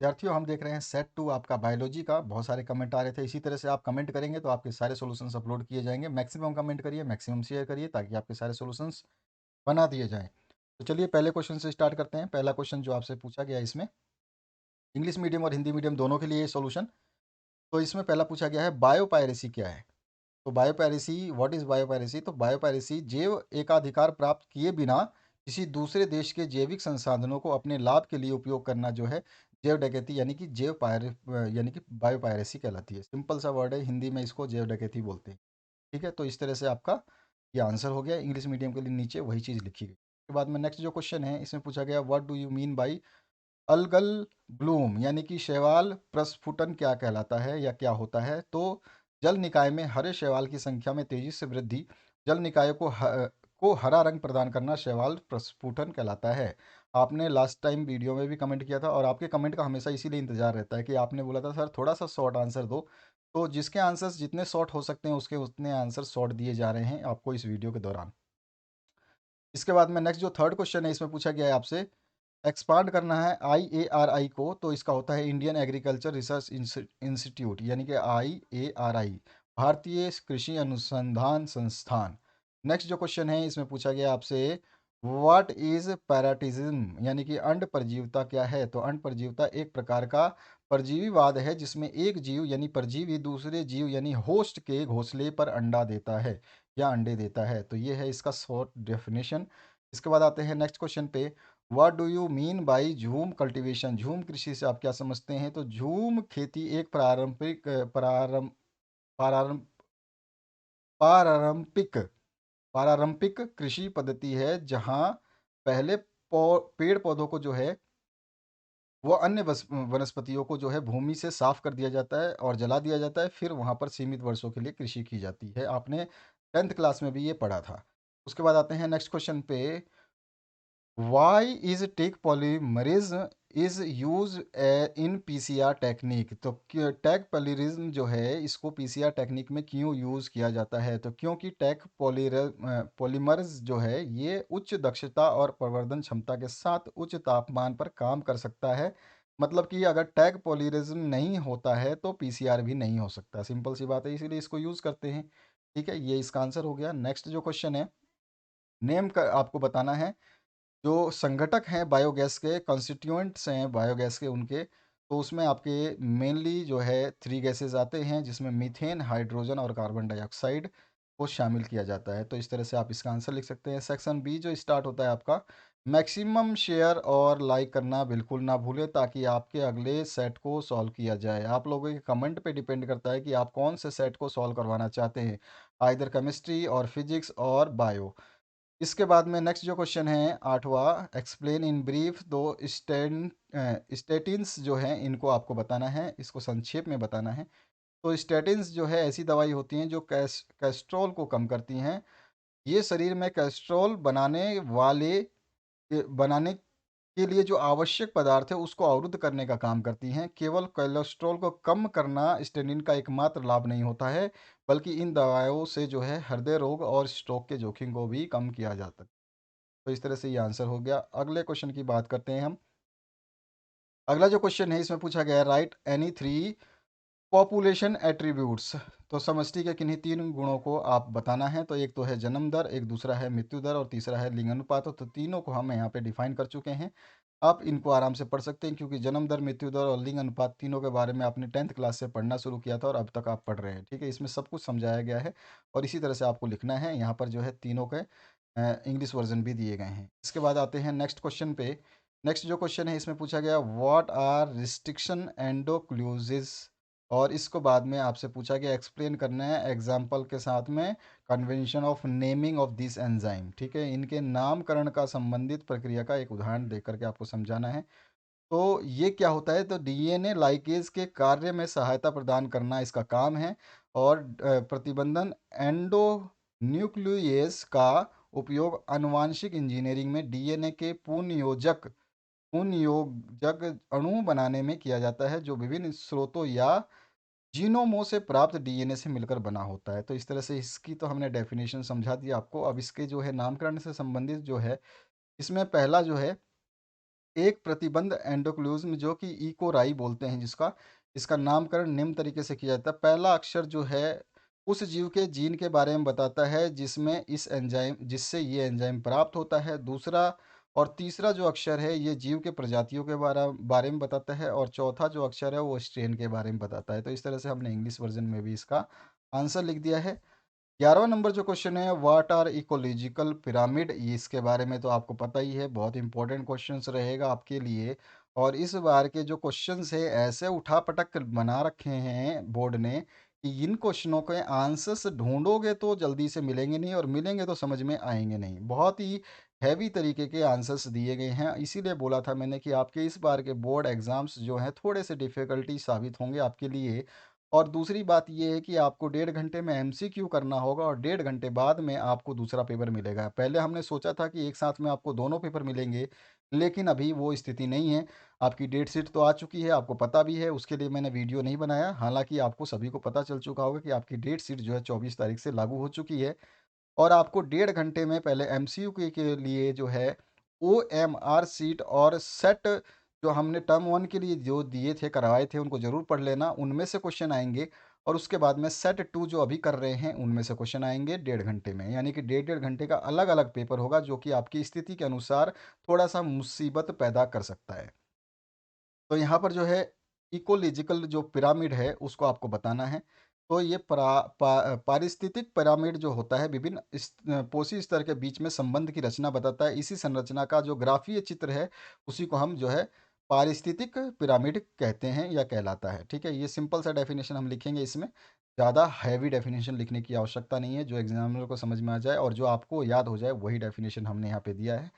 विद्यार्थियों, हम देख रहे हैं सेट 2 आपका बायोलॉजी का। बहुत सारे कमेंट आ रहे थे। इसी तरह से आप कमेंट करेंगे तो आपके सारे सॉल्यूशंस अपलोड किए जाएंगे। मैक्सिमम कमेंट करिए, मैक्सिमम शेयर करिए, ताकि आपके सारे सॉल्यूशंस बना दिए जाएं। तो चलिए पहले क्वेश्चन से स्टार्ट करते हैं। पहला क्वेश्चन जो आपसे पूछा गया है, इसमें इंग्लिश मीडियम और हिंदी मीडियम दोनों के लिए सॉल्यूशन। तो इसमें पहला पूछा गया है, बायोपायरेसी क्या है। तो बायोपायरेसी, व्हाट इज बायोपायरेसी। तो बायोपायरेसी जैव एकाधिकार प्राप्त किए बिना किसी दूसरे देश के जैविक संसाधनों को अपने लाभ के लिए उपयोग करना जो है जैव डकैती यानी कि यानी कि बायोपायरेसी कहलाती है। सिंपल सा वर्ड है, हिंदी में इसको जैव डकैती बोलते हैं। ठीक है, तो इस तरह से आपका ये आंसर हो गया। इंग्लिश मीडियम के लिए नीचे वही चीज़ लिखी गई। उसके बाद में नेक्स्ट जो क्वेश्चन है, इसमें पूछा गया, what do you mean by algal Bloom, यानी कि शैवाल प्रस्फुटन क्या कहलाता है या क्या होता है। तो जल निकाय में हरे शैवाल की संख्या में तेजी से वृद्धि, जल निकायों को हरा रंग प्रदान करना शैवाल प्रस्फुटन कहलाता है। आपने लास्ट टाइम वीडियो में भी कमेंट किया था, और आपके कमेंट का हमेशा इसीलिए इंतजार रहता है कि आपने बोला था सर थोड़ा सा शॉर्ट आंसर दो। तो जिसके आंसर्स जितने शॉर्ट हो सकते हैं उसके उतने आंसर शॉर्ट दिए जा रहे हैं आपको इस वीडियो के दौरान। इसके बाद में नेक्स्ट जो थर्ड क्वेश्चन है, इसमें पूछा गया है आपसे, एक्सपांड करना है IARI को। तो इसका होता है इंडियन एग्रीकल्चर रिसर्च इंस्टीट्यूट, यानी कि IARI, भारतीय कृषि अनुसंधान संस्थान। नेक्स्ट जो क्वेश्चन है, इसमें पूछा गया आपसे, व्हाट इज पैराटिज्म, यानी कि अंड परजीवता क्या है। तो अंड परजीवता एक प्रकार का परजीवीवाद है जिसमें एक जीव यानी परजीवी दूसरे जीव यानी होस्ट के घोंसले पर अंडा देता है या अंडे देता है। तो ये है इसका शॉर्ट डेफिनेशन। इसके बाद आते हैं नेक्स्ट क्वेश्चन पे, what do you mean by झूम कल्टीवेशन। झूम कृषि से आप क्या समझते हैं। तो झूम खेती एक पारंपरिक पारंपरिक पारंपरिक कृषि पद्धति है जहां पहले पेड़ पौधों को जो है वो अन्य वनस्पतियों को जो है भूमि से साफ कर दिया जाता है और जला दिया जाता है, फिर वहां पर सीमित वर्षों के लिए कृषि की जाती है। आपने 10th क्लास में भी ये पढ़ा था। उसके बाद आते हैं नेक्स्ट क्वेश्चन पे, why is Taq polymerase is used in PCR technique. तो टैग पॉलीमरेज जो है इसको पीसीआर टेक्निक में क्यों यूज किया जाता है। तो क्योंकि टैग पॉलीमर्स जो है ये उच्च दक्षता और प्रवर्धन क्षमता के साथ उच्च तापमान पर काम कर सकता है। मतलब कि अगर टैग पॉलीमरेज नहीं होता है तो पीसीआर भी नहीं हो सकता। सिंपल सी बात है, इसीलिए इसको यूज करते हैं। ठीक है, ये इसका आंसर हो गया। नेक्स्ट जो क्वेश्चन है, नेम का आपको बताना है। जो संघटक हैं बायोगैस के, कॉन्स्टिट्यूएंट्स हैं बायोगैस के उनके, तो उसमें आपके मेनली जो है 3 गैसेस आते हैं, जिसमें मीथेन, हाइड्रोजन और कार्बन डाइऑक्साइड को शामिल किया जाता है। तो इस तरह से आप इसका आंसर लिख सकते हैं। सेक्शन बी जो स्टार्ट होता है आपका, मैक्सिमम शेयर और लाइक करना बिल्कुल ना भूलें ताकि आपके अगले सेट को सॉल्व किया जाए। आप लोगों के कमेंट पे डिपेंड करता है कि आप कौन से सेट को सॉल्व करवाना चाहते हैं, आइदर केमिस्ट्री और फिजिक्स और बायो। इसके बाद में नेक्स्ट जो क्वेश्चन है आठवां, एक्सप्लेन इन ब्रीफ। दो स्टेटिन्स जो हैं इनको आपको बताना है, इसको संक्षेप में बताना है। तो स्टेटिन्स जो है ऐसी दवाई होती हैं जो कैस्ट्रोल को कम करती हैं। ये शरीर में कैस्ट्रोल बनाने के लिए जो आवश्यक पदार्थ है उसको अवरुद्ध करने का काम करती हैं। केवल कोलेस्ट्रॉल को कम करना स्टेटिन का एकमात्र लाभ नहीं होता है, बल्कि इन दवाओं से जो है हृदय रोग और स्ट्रोक के जोखिम को भी कम किया जाता है। तो इस तरह से ये आंसर हो गया। अगले क्वेश्चन की बात करते हैं हम। अगला जो क्वेश्चन है इसमें पूछा गया है, राइट एनी 3 पॉपुलेशन एट्रीब्यूट्स। तो समष्टि के किन्हीं 3 गुणों को आप बताना है। तो एक तो है जन्म दर, एक दूसरा है मृत्यु दर और तीसरा है लिंग अनुपात। तो तीनों को हम यहाँ पे डिफाइन कर चुके हैं। आप इनको आराम से पढ़ सकते हैं, क्योंकि जन्म दर, मृत्यु दर और लिंग अनुपात तीनों के बारे में आपने 10th क्लास से पढ़ना शुरू किया था और अब तक आप पढ़ रहे हैं। ठीक है, इसमें सब कुछ समझाया गया है और इसी तरह से आपको लिखना है। यहाँ पर जो है तीनों के इंग्लिश वर्जन भी दिए गए हैं। इसके बाद आते हैं नेक्स्ट क्वेश्चन पे। नेक्स्ट जो क्वेश्चन है इसमें पूछा गया, व्हाट आर रिस्ट्रिक्शन एंडोक्लूजिस। और इसको बाद में आपसे पूछा गया एक्सप्लेन करना है एग्जाम्पल के साथ में, convention of naming of this enzyme. ठीक है, इनके नामकरण का संबंधित प्रक्रिया का एक उदाहरण देकर के आपको समझाना है। तो ये क्या होता है, तो डीएनए लाइकेज के कार्य में सहायता प्रदान करना इसका काम है। और प्रतिबंधन एंडो न्यूक्लियस का उपयोग आनुवांशिक इंजीनियरिंग में डीएनए के पुनयोजक अणु बनाने में किया जाता है, जो विभिन्न स्रोतों या जीनोमों से प्राप्त डीएनए से मिलकर बना होता है। तो इस तरह से इसकी तो हमने डेफिनेशन समझा दी आपको। अब इसके जो है नामकरण से संबंधित जो है, इसमें पहला जो है एक प्रतिबंध एंडोक्लूज्म जो कि इकोराई बोलते हैं जिसका, इसका नामकरण निम्न तरीके से किया जाता है। पहला अक्षर जो है उस जीव के जीन के बारे में बताता है जिसमें इस एंजाइम जिससे ये एंजाइम प्राप्त होता है। दूसरा और तीसरा जो अक्षर है ये जीव के प्रजातियों के बारे में बताता है और चौथा जो अक्षर है वो स्ट्रेन के बारे में बताता है। तो इस तरह से हमने इंग्लिश वर्जन में भी इसका आंसर लिख दिया है। 11वां नंबर जो क्वेश्चन है, व्हाट आर इकोलॉजिकल पिरामिड, ये इसके बारे में तो आपको पता ही है, बहुत इंपॉर्टेंट क्वेश्चंस रहेगा आपके लिए। और इस बार के जो क्वेश्चंस है ऐसे उठा-पटक बना रखे हैं बोर्ड ने कि इन क्वेश्चनों के आंसर्स ढूँढोगे तो जल्दी से मिलेंगे नहीं और मिलेंगे तो समझ में आएँगे नहीं। बहुत ही हैवी तरीके के आंसर्स दिए गए हैं, इसीलिए बोला था मैंने कि आपके इस बार के बोर्ड एग्ज़ाम्स जो हैं थोड़े से डिफ़िकल्टी साबित होंगे आपके लिए। और दूसरी बात ये है कि आपको 1.5 घंटे में एमसीक्यू करना होगा और 1.5 घंटे बाद में आपको दूसरा पेपर मिलेगा। पहले हमने सोचा था कि एक साथ में आपको दोनों पेपर मिलेंगे, लेकिन अभी वो स्थिति नहीं है। आपकी डेट शीट तो आ चुकी है, आपको पता भी है, उसके लिए मैंने वीडियो नहीं बनाया। हालाँकि आपको सभी को पता चल चुका होगा कि आपकी डेट शीट जो है 24 तारीख से लागू हो चुकी है। और आपको 1.5 घंटे में पहले एमसीक्यू के लिए जो है ओएमआर शीट और सेट जो हमने टर्म 1 के लिए जो दिए थे, करवाए थे, उनको ज़रूर पढ़ लेना। उनमें से क्वेश्चन आएँगे और उसके बाद में सेट 2 जो अभी कर रहे हैं, उनमें से क्वेश्चन आएँगे 1.5 घंटे में। यानी कि डेढ़-डेढ़ घंटे का अलग-अलग पेपर होगा जो कि आपकी स्थिति के अनुसार थोड़ा-सा मुसीबत पैदा कर सकता है। तो यहाँ पर जो है इकोलॉजिकल जो पिरामिड है उसको आपको बताना है। तो ये पारिस्थितिक पिरामिड जो होता है विभिन्न पोषी स्तर के बीच में संबंध की रचना बताता है। इसी संरचना का जो ग्राफीय चित्र है उसी को हम जो है पारिस्थितिक पिरामिड कहते हैं या कहलाता है। ठीक है? ये सिंपल सा डेफिनेशन हम लिखेंगे इसमें। ज़्यादा हैवी डेफिनेशन लिखने की आवश्यकता नहीं है, जो एग्जामिनर को समझ में आ जाए और जो आपको याद हो जाए वही डेफिनेशन हमने यहाँ पे दिया है।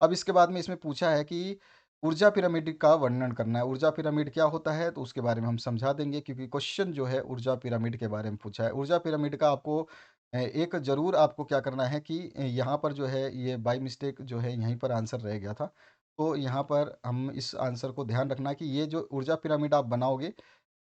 अब इसके बाद में इसमें पूछा है कि ऊर्जा पिरामिड का वर्णन करना है। ऊर्जा पिरामिड क्या होता है? तो उसके बारे में हम समझा देंगे क्योंकि क्वेश्चन जो है ऊर्जा पिरामिड के बारे में पूछा है। ऊर्जा पिरामिड का आपको एक ज़रूर आपको क्या करना है कि यहाँ पर जो है ये बाय मिस्टेक जो है यहीं पर आंसर रह गया था। तो यहाँ पर हम इस आंसर को ध्यान रखना कि ये जो ऊर्जा पिरामिड आप बनाओगे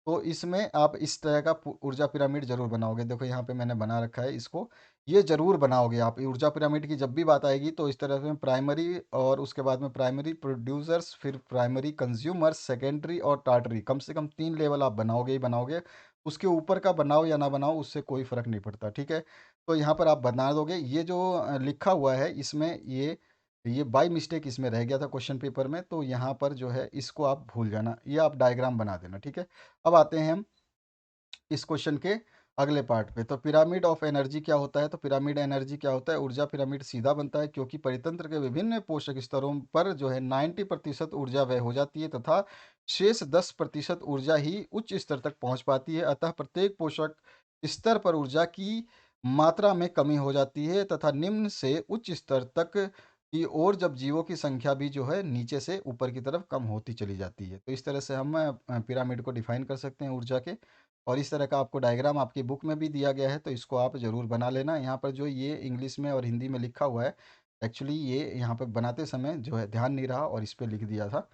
तो इसमें आप इस तरह का ऊर्जा पिरामिड जरूर बनाओगे। देखो यहाँ पे मैंने बना रखा है इसको, ये जरूर बनाओगे आप। ऊर्जा पिरामिड की जब भी बात आएगी तो इस तरह से प्राइमरी और उसके बाद में प्राइमरी प्रोड्यूसर्स, फिर प्राइमरी कंज्यूमर्स, सेकेंडरी और टार्टरी, कम से कम 3 लेवल आप बनाओगे ही बनाओगे। उसके ऊपर का बनाओ या ना बनाओ उससे कोई फर्क नहीं पड़ता। ठीक है? तो यहाँ पर आप बना दोगे। ये जो लिखा हुआ है इसमें ये बाय मिस्टेक इसमें रह गया था क्वेश्चन पेपर में, तो यहाँ पर जो है इसको आप भूल जाना, ये आप डायग्राम बना देना। ठीक है? अब आते हैं हम इस क्वेश्चन के अगले पार्ट पे। तो पिरामिड ऑफ एनर्जी क्या होता है? तो पिरामिड एनर्जी क्या होता है? ऊर्जा पिरामिड सीधा बनता है क्योंकि परितंत्र के विभिन्न पोषक स्तरों पर जो है 90% ऊर्जा व्यय हो जाती है तथा शेष 10% ऊर्जा ही उच्च स्तर तक पहुंच पाती है। अतः प्रत्येक पोषक स्तर पर ऊर्जा की मात्रा में कमी हो जाती है तथा निम्न से उच्च स्तर तक की ओर जब जीवों की संख्या भी जो है नीचे से ऊपर की तरफ कम होती चली जाती है। तो इस तरह से हम पिरामिड को डिफाइन कर सकते हैं ऊर्जा के। और इस तरह का आपको डायग्राम आपकी बुक में भी दिया गया है, तो इसको आप ज़रूर बना लेना। यहाँ पर जो ये इंग्लिश में और हिंदी में लिखा हुआ है, एक्चुअली ये यहाँ पे बनाते समय जो है ध्यान नहीं रहा और इस पे लिख दिया था।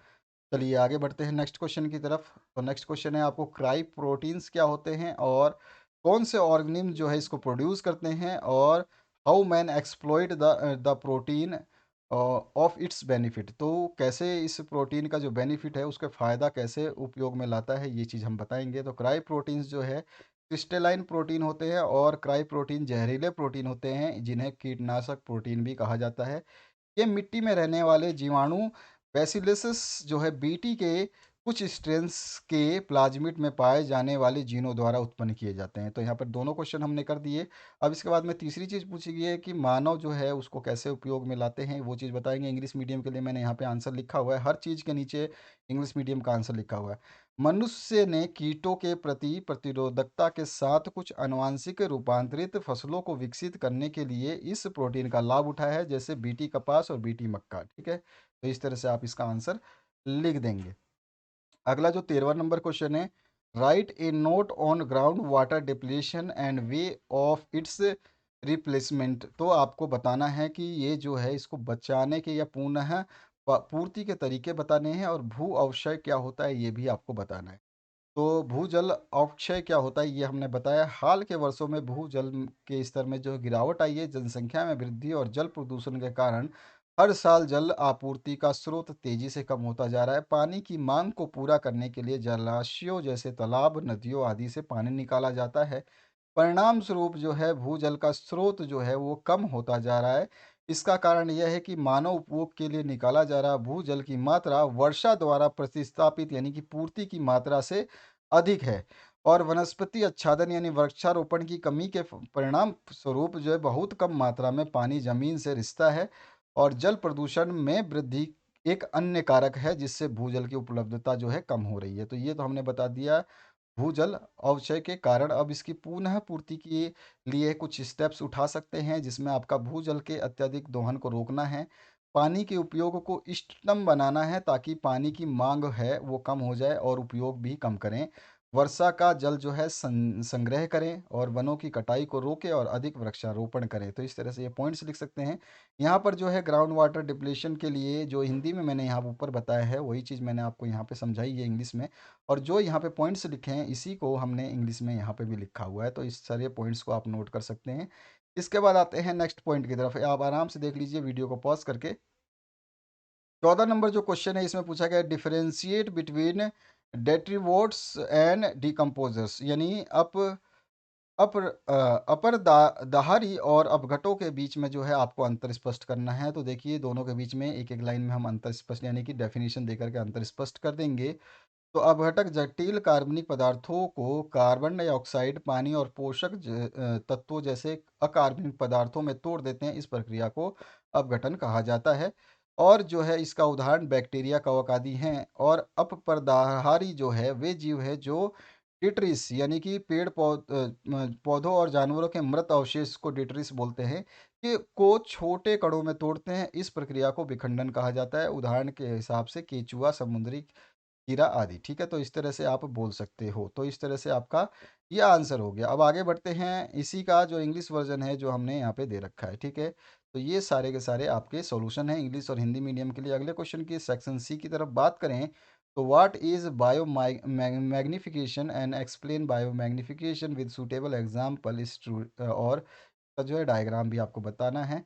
चलिए आगे बढ़ते हैं नेक्स्ट क्वेश्चन की तरफ। तो नेक्स्ट क्वेश्चन है आपको, क्राई प्रोटीन्स क्या होते हैं और कौन से ऑर्गेनिज्म जो है इसको प्रोड्यूस करते हैं और how man exploit the protein of its benefit. तो कैसे इस प्रोटीन का जो बेनिफिट है उसका फ़ायदा कैसे उपयोग में लाता है ये चीज़ हम बताएंगे। तो क्राई प्रोटीन्स जो है क्रिस्टलाइन प्रोटीन होते हैं और क्राई प्रोटीन जहरीले प्रोटीन होते हैं जिन्हें कीटनाशक प्रोटीन भी कहा जाता है। ये मिट्टी में रहने वाले जीवाणु बैसिलस जो है बीटी के कुछ स्ट्रेन्स के प्लाज्मिड में पाए जाने वाले जीनों द्वारा उत्पन्न किए जाते हैं। तो यहाँ पर दोनों क्वेश्चन हमने कर दिए। अब इसके बाद में तीसरी चीज़ पूछी गई है कि मानव जो है उसको कैसे उपयोग में लाते हैं, वो चीज़ बताएंगे। इंग्लिश मीडियम के लिए मैंने यहाँ पे आंसर लिखा हुआ है, हर चीज़ के नीचे इंग्लिश मीडियम का आंसर लिखा हुआ है। मनुष्य ने कीटों के प्रति प्रतिरोधकता के साथ कुछ आनुवांशिक रूपांतरित फसलों को विकसित करने के लिए इस प्रोटीन का लाभ उठाया है, जैसे बीटी कपास और बीटी मक्का। ठीक है? तो इस तरह से आप इसका आंसर लिख देंगे। अगला जो 13वां नंबर क्वेश्चन है, right A note on ground water depletion and way of its replacement. तो आपको बताना है कि ये जो है इसको बचाने के या पुनः पूर्ति के तरीके बताने हैं और भू अवक्षय क्या होता है ये भी आपको बताना है। तो भूजल अवक्षय क्या होता है ये हमने बताया। हाल के वर्षों में भूजल के स्तर में जो गिरावट आई है, जनसंख्या में वृद्धि और जल प्रदूषण के कारण हर साल जल आपूर्ति का स्रोत तेजी से कम होता जा रहा है। पानी की मांग को पूरा करने के लिए जलाशयों जैसे तालाब, नदियों आदि से पानी निकाला जाता है। परिणाम स्वरूप जो है भूजल का स्रोत जो है वो कम होता जा रहा है। इसका कारण यह है कि मानव उपभोग के लिए निकाला जा रहा भूजल की मात्रा वर्षा द्वारा प्रतिस्थापित यानी कि पूर्ति की मात्रा से अधिक है। और वनस्पति आच्छादन यानी वृक्षारोपण की कमी के परिणाम स्वरूप जो है बहुत कम मात्रा में पानी जमीन से रिसता है। और जल प्रदूषण में वृद्धि एक अन्य कारक है जिससे भूजल की उपलब्धता जो है कम हो रही है। तो ये तो हमने बता दिया भूजल अवक्षय के कारण। अब इसकी पुनः पूर्ति के लिए कुछ स्टेप्स उठा सकते हैं जिसमें आपका भूजल के अत्यधिक दोहन को रोकना है, पानी के उपयोग को इष्टतम बनाना है ताकि पानी की मांग है वो कम हो जाए और उपयोग भी कम करें, वर्षा का जल जो है संग्रह करें और वनों की कटाई को रोकें और अधिक वृक्षारोपण करें। तो इस तरह से ये पॉइंट्स लिख सकते हैं। यहाँ पर जो है ग्राउंड वाटर डिप्लेशन के लिए जो हिंदी में मैंने यहाँ ऊपर बताया है वही चीज़ मैंने आपको यहाँ पे समझाई है इंग्लिश में। और जो यहाँ पे पॉइंट्स लिखे हैं इसी को हमने इंग्लिश में यहाँ पे भी लिखा हुआ है, तो इस सारे पॉइंट्स को आप नोट कर सकते हैं। इसके बाद आते हैं नेक्स्ट पॉइंट की तरफ। आप आराम से देख लीजिए वीडियो को पॉज करके। 14 नंबर जो क्वेश्चन है इसमें पूछा गया डिफरेंशिएट बिटवीन डेट्रीवोट्स एंड डिकम्पोजर्स, यानी अपर दाहरी और अपघटों के बीच में जो है आपको अंतर स्पष्ट करना है। तो देखिए दोनों के बीच में एक एक लाइन में हम अंतर स्पष्ट यानी कि डेफिनेशन देकर के अंतर स्पष्ट कर देंगे। तो अपघटक जटिल कार्बनिक पदार्थों को कार्बन डाइऑक्साइड, पानी और पोषक तत्वों जैसे अकार्बनिक पदार्थों में तोड़ देते हैं। इस प्रक्रिया को अपघटन कहा जाता है। और जो है इसका उदाहरण बैक्टीरिया, कवक आदि हैं। और अपपरदाहारी जो है वे जीव है जो डिट्रिस यानी कि पौधों और जानवरों के मृत अवशेष को डिट्रिस बोलते हैं कि को छोटे कणों में तोड़ते हैं। इस प्रक्रिया को विखंडन कहा जाता है। उदाहरण के हिसाब से केचुआ, समुद्री हीरा आदि। ठीक है, तो इस तरह से आप बोल सकते हो। तो इस तरह से आपका ये आंसर हो गया। अब आगे बढ़ते हैं, इसी का जो इंग्लिश वर्जन है जो हमने यहाँ पे दे रखा है। ठीक है, तो ये सारे के सारे आपके सॉल्यूशन हैं इंग्लिश और हिंदी मीडियम के लिए। अगले क्वेश्चन की सेक्शन सी की तरफ बात करें तो what is bio magnification and explain bio magnification with suitable example और का जो है डायग्राम भी आपको बताना है।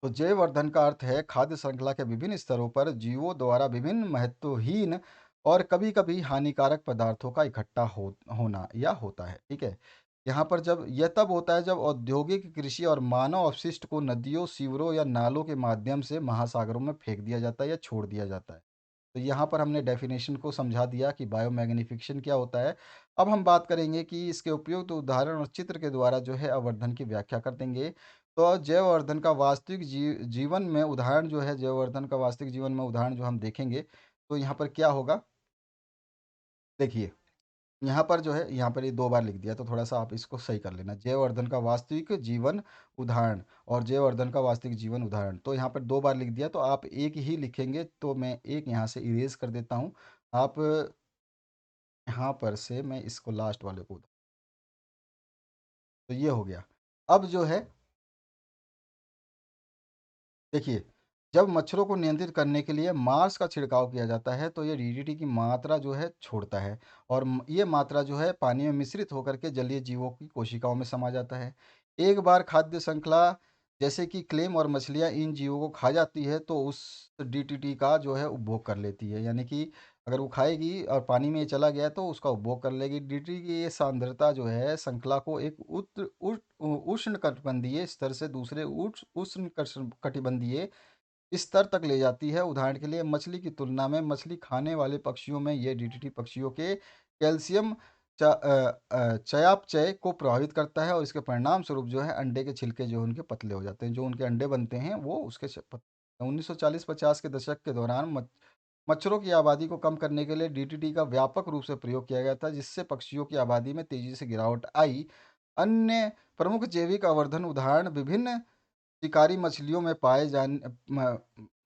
तो जयवर्धन का अर्थ है खाद्य श्रृंखला के विभिन्न स्तरों पर जीवों द्वारा विभिन्न महत्वहीन और कभी-कभी हानिकारक पदार्थों का इकट्ठा होना या होता है। ठीक है, यहाँ पर जब यह तब होता है जब औद्योगिक कृषि और मानव अपशिष्ट को नदियों, सीवरों या नालों के माध्यम से महासागरों में फेंक दिया जाता है या छोड़ दिया जाता है। तो यहाँ पर हमने डेफिनेशन को समझा दिया कि बायोमैग्निफिकेशन क्या होता है। अब हम बात करेंगे कि इसके उपयुक्त उदाहरण और चित्र के द्वारा जो है अवर्धन की व्याख्या कर देंगे। तो जयवर्धन का वास्तविक जीवन में उदाहरण जो है, जयवर्धन का वास्तविक जीवन में उदाहरण जो हम देखेंगे तो यहाँ पर क्या होगा, देखिए यहाँ पर जो है यहाँ पर ये 2 बार लिख दिया तो थोड़ा-सा आप इसको सही कर लेना। जयवर्धन का वास्तविक जीवन उदाहरण और जयवर्धन का वास्तविक जीवन उदाहरण। तो यहाँ पर 2 बार लिख दिया तो आप एक ही लिखेंगे तो मैं एक यहाँ से इरेज़ कर देता हूँ। आप यहाँ पर से मैं इसको लास्ट वाले को, तो ये हो गया। अब जो है देखिए, जब मच्छरों को नियंत्रित करने के लिए मार्स का छिड़काव किया जाता है तो ये डीडीटी की मात्रा जो है छोड़ता है। और ये मात्रा जो है पानी में मिश्रित होकर के जलीय जीवों की कोशिकाओं में समा जाता है। एक बार खाद्य श्रृंखला जैसे कि क्लेम और मछलियाँ इन जीवों को खा जाती है तो उस डीटीटी का जो है उपभोग कर लेती है, यानी कि अगर वो खाएगी और पानी में ये चला गया तो उसका उपभोग कर लेगी। डीटीटी की ये सांद्रता जो है श्रृंखला को एक उष्ण कटिबंधीय स्तर से दूसरे उष्ण कटिबंधीय स्तर तक ले जाती है। उदाहरण के लिए मछली की तुलना में मछली खाने वाले पक्षियों में ये डीडीटी पक्षियों के कैल्शियम चयापचय को प्रभावित करता है और इसके परिणाम स्वरूप जो है अंडे के छिलके जो उनके पतले हो जाते हैं, जो उनके अंडे बनते हैं वो उसके 1940-50 के दशक के दौरान मच्छरों की आबादी को कम करने के लिए डीडीटी का व्यापक रूप से प्रयोग किया गया था जिससे पक्षियों की आबादी में तेजी से गिरावट आई। अन्य प्रमुख जैविक आवर्धन उदाहरण विभिन्न शिकारी मछलियों में पाए जाने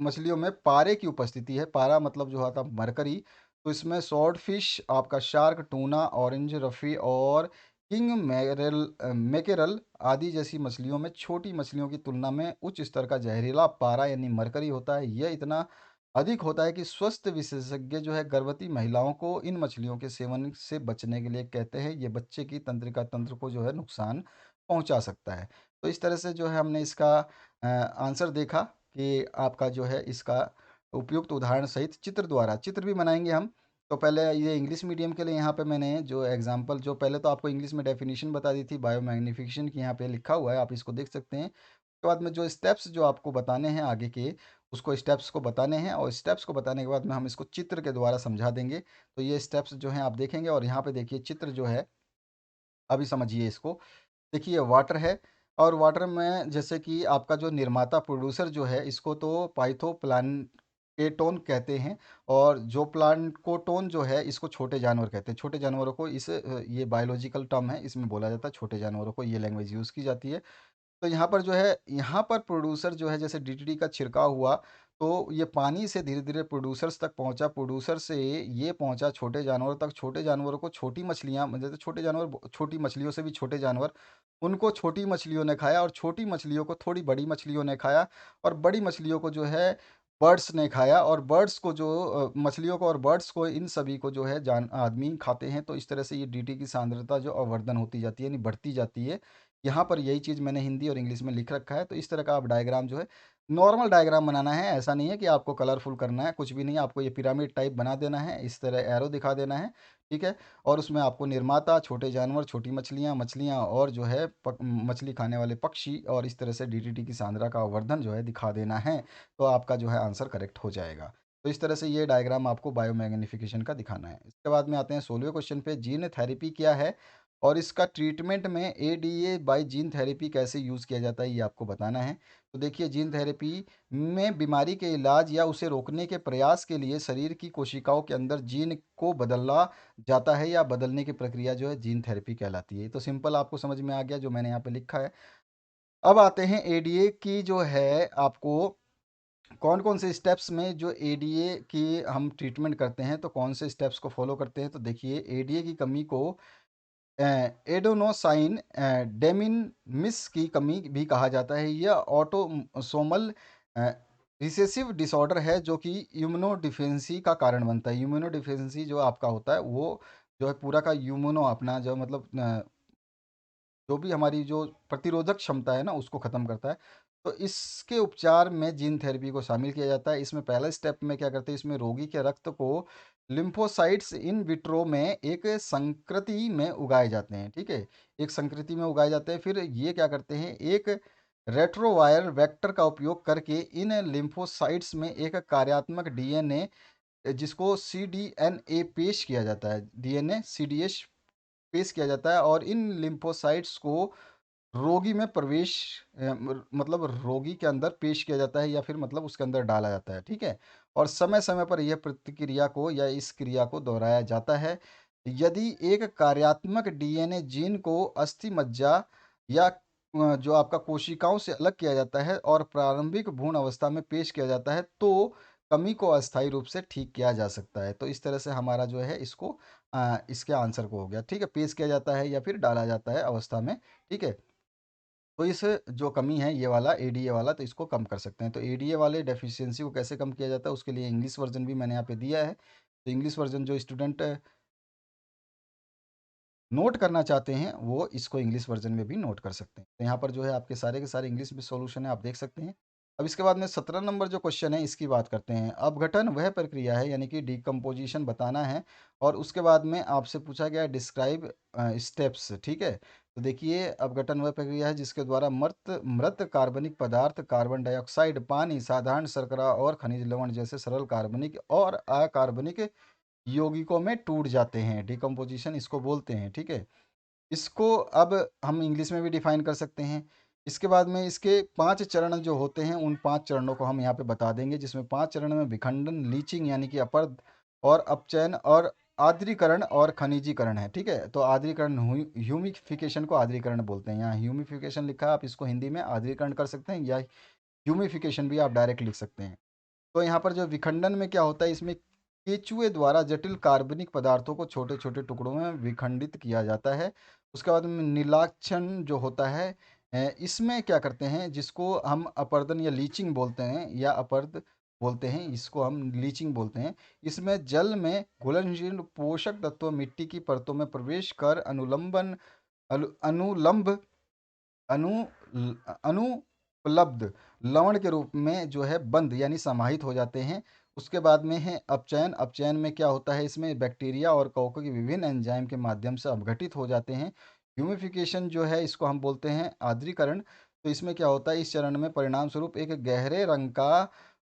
मछलियों में पारे की उपस्थिति है। पारा मतलब जो होता है मरकरी। तो इसमें स्वॉर्ड फिश, आपका शार्क, टूना, ऑरेंज रफी और किंग मैकेरल आदि जैसी मछलियों में छोटी मछलियों की तुलना में उच्च स्तर का जहरीला पारा यानी मरकरी होता है। यह इतना अधिक होता है कि स्वस्थ विशेषज्ञ जो है गर्भवती महिलाओं को इन मछलियों के सेवन से बचने के लिए कहते हैं। ये बच्चे की तंत्रिका तंत्र को जो है नुकसान पहुंचा सकता है। तो इस तरह से जो है हमने इसका आंसर देखा कि आपका जो है इसका उपयुक्त उदाहरण सहित चित्र द्वारा चित्र भी बनाएंगे हम। तो पहले ये इंग्लिश मीडियम के लिए यहाँ पे मैंने जो एग्जांपल, जो पहले तो आपको इंग्लिश में डेफिनेशन बता दी थी बायोमैग्निफिकेशन की, यहाँ पे लिखा हुआ है, आप इसको देख सकते हैं। उसके बाद में जो स्टेप्स जो आपको बताने हैं आगे के, उसको स्टेप्स को बताने हैं, और स्टेप्स को बताने के बाद में हम इसको चित्र के द्वारा समझा देंगे। तो ये स्टेप्स जो हैं आप देखेंगे, और यहाँ पे देखिए चित्र जो है, अभी समझिए इसको। देखिए वाटर है, और वाटर में जैसे कि आपका जो निर्माता प्रोड्यूसर जो है, इसको तो पाइथो प्लांकेटोन कहते हैं, और जो प्लांकोटोन जो है इसको छोटे जानवर कहते हैं। छोटे जानवरों को ये बायोलॉजिकल टर्म है, इसमें बोला जाता है छोटे जानवरों को, ये लैंग्वेज यूज़ की जाती है। तो यहाँ पर जो है, यहाँ पर प्रोड्यूसर जो है, जैसे डीटीडी का छिड़काव हुआ, तो ये पानी से धीरे धीरे प्रोड्यूसर्स तक पहुँचा, प्रोड्यूसर से ये पहुँचा छोटे जानवरों तक। छोटे जानवरों को छोटी मछलियाँ, जैसे छोटे जानवर, छोटी मछलियों से भी छोटे जानवर, उनको छोटी मछलियों ने खाया, और छोटी मछलियों को थोड़ी बड़ी मछलियों ने खाया, और बड़ी मछलियों को जो है बर्ड्स ने खाया, और बर्ड्स को जो मछलियों को और बर्ड्स को, इन सभी को जो है जान आदमी खाते हैं। तो इस तरह से ये डीटी की सांद्रता जो अवर्धन होती जाती है, यानी बढ़ती जाती है। यहाँ पर यही चीज़ मैंने हिंदी और इंग्लिश में लिख रखा है। तो इस तरह का आप डायग्राम जो है, नॉर्मल डायग्राम बनाना है, ऐसा नहीं है कि आपको कलरफुल करना है, कुछ भी नहीं, आपको ये पिरामिड टाइप बना देना है, इस तरह एरो दिखा देना है, ठीक है। और उसमें आपको निर्माता, छोटे जानवर, छोटी मछलियाँ मछलियाँ और जो है मछली खाने वाले पक्षी, और इस तरह से डीडीटी की सांद्रता का वर्धन जो है दिखा देना है। तो आपका जो है आंसर करेक्ट हो जाएगा। तो इस तरह से ये डायग्राम आपको बायोमैग्निफिकेशन का दिखाना है। इसके बाद में आते हैं 16वें क्वेश्चन पे, जीन थेरेपी क्या है और इसका ट्रीटमेंट में एडीए बाय जीन थेरेपी कैसे यूज़ किया जाता है, ये आपको बताना है। तो देखिए, जीन थेरेपी में बीमारी के इलाज या उसे रोकने के प्रयास के लिए शरीर की कोशिकाओं के अंदर जीन को बदला जाता है, या बदलने की प्रक्रिया जो है जीन थेरेपी कहलाती है। तो सिंपल आपको समझ में आ गया जो मैंने यहाँ पे लिखा है। अब आते हैं एडीए की, जो है आपको कौन कौन से स्टेप्स में जो एडीए की हम ट्रीटमेंट करते हैं, तो कौन से स्टेप्स को फॉलो करते हैं। तो देखिए, एडीए की कमी को एडोनोसाइन डेमिनिस की कमी भी कहा जाता है। यह ऑटोसोमल रिसेसिव डिसऑर्डर है, जो कि इम्यूनोडिफिशियंसी का कारण बनता है। इम्यूनोडिफिशियंसी जो आपका होता है, वो जो है पूरा का इम्यूनो, अपना जो मतलब जो भी हमारी जो प्रतिरोधक क्षमता है ना, उसको ख़त्म करता है। तो इसके उपचार में जीन थेरेपी को शामिल किया जाता है। इसमें पहला स्टेप में क्या करते हैं, इसमें रोगी के रक्त को लिम्फोसाइट्स इन विट्रो में एक संकृति में उगाए जाते हैं, ठीक है। एक संकृति में उगाए जाते हैं। फिर ये क्या करते हैं, एक रेट्रोवायर वेक्टर का उपयोग करके इन लिम्फोसाइट्स में एक कार्यात्मक डीएनए, जिसको सीडीएनए पेश किया जाता है, डीएनए सीडीएस पेश किया जाता है, और इन लिम्फोसाइट्स को रोगी में प्रवेश मतलब रोगी के अंदर पेश किया जाता है, या फिर मतलब उसके अंदर डाला जाता है, ठीक है। और समय समय पर यह प्रतिक्रिया को या इस क्रिया को दोहराया जाता है। यदि एक कार्यात्मक डीएनए जीन को अस्थि मज्जा या जो आपका कोशिकाओं से अलग किया जाता है और प्रारंभिक भ्रूण अवस्था में पेश किया जाता है, तो कमी को अस्थायी रूप से ठीक किया जा सकता है। तो इस तरह से हमारा जो है इसको इसके आंसर को हो गया, ठीक है। पेश किया जाता है या फिर डाला जाता है अवस्था में, ठीक है। तो इस जो कमी है ये वाला एडीए वाला, तो इसको कम कर सकते हैं। तो एडीए वाले डेफिशिएंसी को कैसे कम किया जाता है, उसके लिए इंग्लिश वर्जन भी मैंने यहाँ पे दिया है। तो इंग्लिश वर्जन जो स्टूडेंट नोट करना चाहते हैं, वो इसको इंग्लिश वर्जन में भी नोट कर सकते हैं। तो यहाँ पर जो है आपके सारे के सारे इंग्लिश में सॉल्यूशन है, आप देख सकते हैं। अब इसके बाद में 17 नंबर जो क्वेश्चन है, इसकी बात करते हैं। अपघटन वह प्रक्रिया है, यानी कि डिकम्पोजिशन बताना है, और उसके बाद में आपसे पूछा गया डिस्क्राइब स्टेप्स, ठीक है। तो देखिए, अपघटन वह प्रक्रिया है जिसके द्वारा मृत मृत कार्बनिक पदार्थ, कार्बन डाइऑक्साइड, पानी, साधारण शर्करा और खनिज लवण जैसे सरल कार्बनिक और अकार्बनिक यौगिकों में टूट जाते हैं। डिकम्पोजिशन इसको बोलते हैं, ठीक है। इसको अब हम इंग्लिश में भी डिफाइन कर सकते हैं। इसके बाद में इसके 5 चरण जो होते हैं, उन 5 चरणों को हम यहाँ पे बता देंगे, जिसमें 5 चरण में विखंडन, लीचिंग यानी कि अपरद और अपचयन और आर्द्रीकरण और खनिजीकरण है, ठीक है। तो आर्द्रीकरण, ह्यूमिफिकेशन को आर्द्रीकरण बोलते हैं। यहाँ ह्यूमिफिकेशन लिखा है, आप इसको हिंदी में आर्द्रीकरण कर सकते हैं, या ह्यूमिफिकेशन भी आप डायरेक्ट लिख सकते हैं। तो यहाँ पर जो विखंडन में क्या होता है, इसमें केचुए द्वारा जटिल कार्बनिक पदार्थों को छोटे छोटे टुकड़ों में विखंडित किया जाता है। उसके बाद में नीलाक्षण जो होता है, इसमें क्या करते हैं, जिसको हम अपर्दन या लीचिंग बोलते हैं, या अपरद बोलते हैं, इसको हम लीचिंग बोलते हैं। इसमें जल में घुलनशील पोषक तत्व मिट्टी की परतों में प्रवेश कर अनुलंबन अनुलंब अनु उपलब्ध लवण के रूप में जो है बंद यानी समाहित हो जाते हैं। उसके बाद में है अपचयन। अपचयन में क्या होता है, इसमें बैक्टीरिया और कवकों के विभिन्न एंजाइम के माध्यम से अपघटित हो जाते हैं। ह्यूमिफिकेशन जो है इसको हम बोलते हैं आर्द्रीकरण। तो इसमें क्या होता है, इस चरण में परिणाम स्वरूप एक गहरे रंग का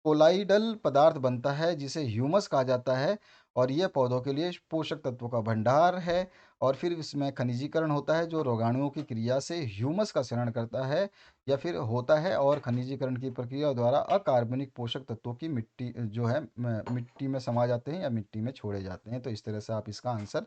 कोलाइडल पदार्थ बनता है जिसे ह्यूमस कहा जाता है, और यह पौधों के लिए पोषक तत्वों का भंडार है। और फिर इसमें खनिजीकरण होता है जो रोगाणुओं की क्रिया से ह्यूमस का शरण करता है या फिर होता है, और खनिजीकरण की प्रक्रिया द्वारा अकार्बनिक पोषक तत्वों की मिट्टी जो है मिट्टी में समा जाते हैं या मिट्टी में छोड़े जाते हैं। तो इस तरह से आप इसका आंसर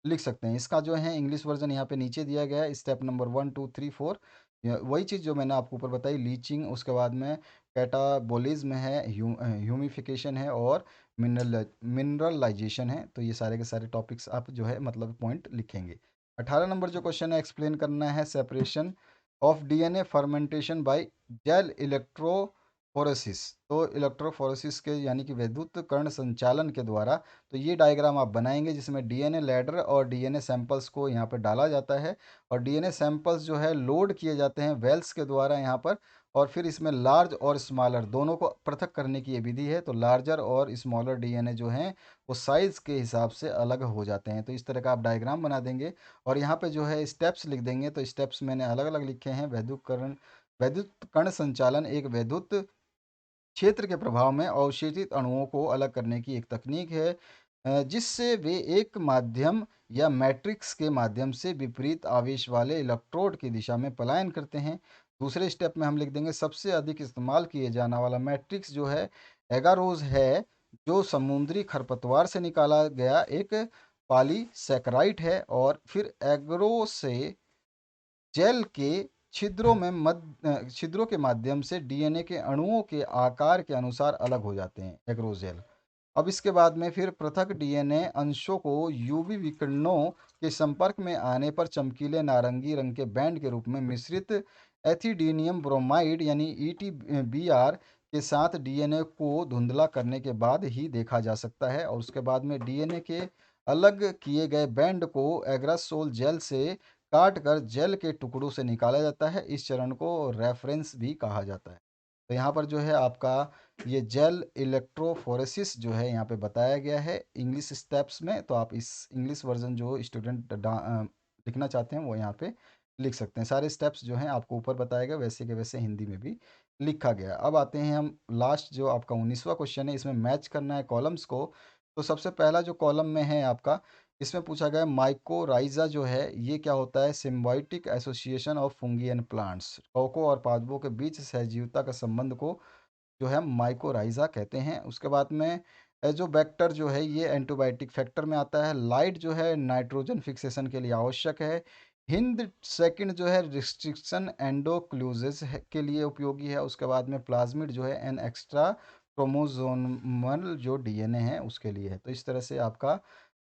लिख सकते हैं। इसका जो है इंग्लिश वर्जन यहाँ पे नीचे दिया गया है, स्टेप नंबर 1 2 3 4। वही चीज़ जो मैंने आपको ऊपर बताई, लीचिंग, उसके बाद में कैटाबोलिज्म है, ह्यूमिफिकेशन है, और मिनरलाइजेशन है। तो ये सारे के सारे टॉपिक्स आप जो है मतलब पॉइंट लिखेंगे। 18 नंबर जो क्वेश्चन है, एक्सप्लेन करना है separation of DNA fermentation by gel electrophoresis. तो इलेक्ट्रोफोरेसिस के यानी कि विद्युत कर्ण संचालन के द्वारा, तो ये डायग्राम आप बनाएंगे जिसमें डीएनए लैडर और डीएनए सैंपल्स को यहाँ पर डाला जाता है, और डीएनए सैंपल्स जो है लोड किए जाते हैं वेल्स के द्वारा यहाँ पर, और फिर इसमें लार्ज और स्मॉलर दोनों को पृथक करने की ये विधि है। तो लार्जर और स्मॉलर डीएनए जो हैं वो साइज़ के हिसाब से अलग हो जाते हैं। तो इस तरह का आप डायग्राम बना देंगे, और यहाँ पे जो है स्टेप्स लिख देंगे। तो स्टेप्स मैंने अलग अलग लिखे हैं। वैद्युत कण संचालन एक वैद्युत क्षेत्र के प्रभाव में अवशेषित अणुओं को अलग करने की एक तकनीक है, जिससे वे एक माध्यम या मैट्रिक्स के माध्यम से विपरीत आवेश वाले इलेक्ट्रोड की दिशा में पलायन करते हैं। दूसरे स्टेप में हम लिख देंगे सबसे अधिक इस्तेमाल किए जाने वाला मैट्रिक्स जो है एगारोज है, जो समुद्री खरपतवार से निकाला गया एक पॉलीसैकेराइड है। और फिर एग्रो से जेल के छिद्रों के माध्यम से डीएनए के अणुओं के आकार के अनुसार अलग हो जाते हैं एग्रोजेल। अब इसके बाद में फिर पृथक डीएनए अंशों को यूवी विकिरणों के संपर्क में आने पर चमकीले नारंगी रंग के बैंड के रूप में मिश्रित एथिडीनियम ब्रोमाइड यानी ETBr के साथ डीएनए को धुंधला करने के बाद ही देखा जा सकता है। और उसके बाद में डीएनए के अलग किए गए बैंड को एग्रासोल जेल से काट कर जेल के टुकड़ों से निकाला जाता है। इस चरण को रेफरेंस भी कहा जाता है। तो यहाँ पर जो है आपका ये जेल इलेक्ट्रोफोरेसिस जो है यहाँ पे बताया गया है इंग्लिश स्टेप्स में। तो आप इस इंग्लिश वर्जन जो स्टूडेंट लिखना चाहते हैं वो यहाँ पे लिख सकते हैं। सारे स्टेप्स जो हैं आपको ऊपर बताया गया वैसे के वैसे हिंदी में भी लिखा गया है। अब आते हैं हम लास्ट जो आपका 19वां क्वेश्चन है, इसमें मैच करना है कॉलम्स को। तो सबसे पहला जो कॉलम में है आपका, इसमें पूछा गया माइकोराइजा जो है ये क्या होता है, symbiotic association of fungi and plants. कवकों और पादपों के बीच सहजीविता का संबंध को जो है माइकोराइजा कहते हैं। उसके बाद में एजोबैक्टर जो है ये एंटीबायोटिक फैक्टर में आता है। लाइट जो है नाइट्रोजन फिक्सेशन के लिए आवश्यक है। हिंद सेकंड जो है रिस्ट्रिक्शन एंडोक्लूजिस के लिए उपयोगी है। उसके बाद में प्लाज्मिड जो है एन एक्स्ट्रा क्रोमोजोमल जो डीएनए है उसके लिए है। तो इस तरह से आपका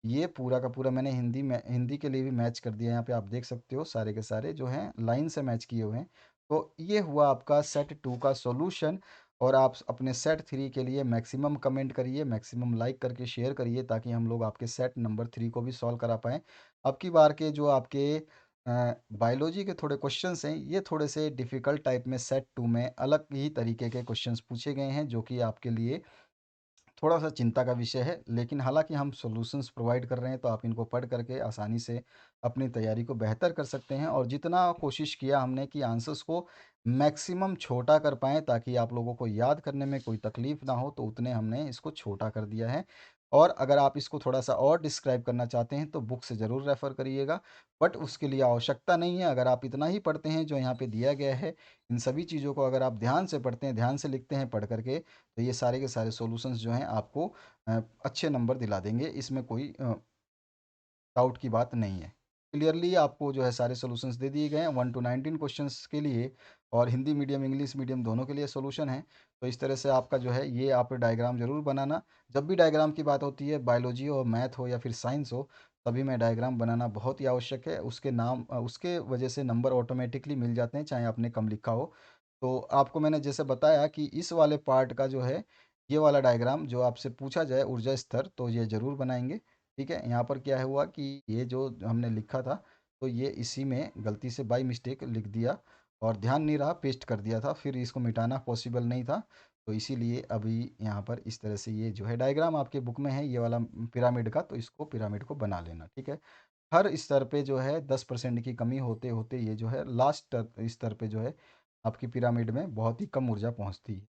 ये पूरा का पूरा मैंने हिंदी के लिए भी मैच कर दिया। यहाँ पे आप देख सकते हो सारे के सारे जो हैं लाइन से मैच किए हुए हैं। तो ये हुआ आपका सेट 2 का सॉल्यूशन। और आप अपने सेट 3 के लिए मैक्सिमम कमेंट करिए, मैक्सिमम लाइक करके शेयर करिए, ताकि हम लोग आपके सेट नंबर 3 को भी सॉल्व करा पाएँ। अब की बार के जो आपके बायोलॉजी के थोड़े क्वेश्चंस हैं ये थोड़े से डिफ़िकल्ट टाइप में सेट 2 में अलग ही तरीके के क्वेश्चंस पूछे गए हैं, जो कि आपके लिए थोड़ा-सा चिंता का विषय है। लेकिन हालाँकि हम सॉल्यूशंस प्रोवाइड कर रहे हैं, तो आप इनको पढ़ कर के आसानी से अपनी तैयारी को बेहतर कर सकते हैं। और जितना कोशिश किया हमने कि आंसर्स को मैक्सिमम छोटा कर पाएँ, ताकि आप लोगों को याद करने में कोई तकलीफ़ ना हो, तो उतने हमने इसको छोटा कर दिया है। और अगर आप इसको थोड़ा-सा और डिस्क्राइब करना चाहते हैं, तो बुक से ज़रूर रेफ़र करिएगा। बट उसके लिए आवश्यकता नहीं है। अगर आप इतना ही पढ़ते हैं जो यहाँ पे दिया गया है, इन सभी चीज़ों को अगर आप ध्यान से पढ़ते हैं, ध्यान से लिखते हैं पढ़ कर के, तो ये सारे के सारे सॉल्यूशंस जो हैं आपको अच्छे नंबर दिला देंगे। इसमें कोई डाउट की बात नहीं है। क्लियरली आपको जो है सारे सॉल्यूशंस दे दिए गए हैं 1 टू 19 क्वेश्चंस के लिए, और हिंदी मीडियम इंग्लिश मीडियम दोनों के लिए सॉल्यूशन है। तो इस तरह से आपका जो है ये आप डायग्राम ज़रूर बनाना। जब भी डायग्राम की बात होती है, बायोलॉजी हो, मैथ हो या फिर साइंस हो, तभी में डायग्राम बनाना बहुत ही आवश्यक है। उसके वजह से नंबर ऑटोमेटिकली मिल जाते हैं, चाहे आपने कम लिखा हो। तो आपको मैंने जैसे बताया कि इस वाले पार्ट का जो है ये वाला डायग्राम जो आपसे पूछा जाए ऊर्जा स्तर, तो ये ज़रूर बनाएंगे। ठीक है, यहाँ पर क्या हुआ कि ये जो हमने लिखा था, तो ये इसी में गलती से बाई मिस्टेक लिख दिया। और ध्यान नहीं रहा, पेस्ट कर दिया था, फिर इसको मिटाना पॉसिबल नहीं था। तो इसीलिए अभी यहाँ पर इस तरह से ये जो है डायग्राम आपके बुक में है ये वाला पिरामिड का, तो इसको पिरामिड को बना लेना, ठीक है। हर स्तर पे जो है 10% की कमी होते होते ये जो है लास्ट स्तर पे जो है आपकी पिरामिड में बहुत ही कम ऊर्जा पहुँचती है।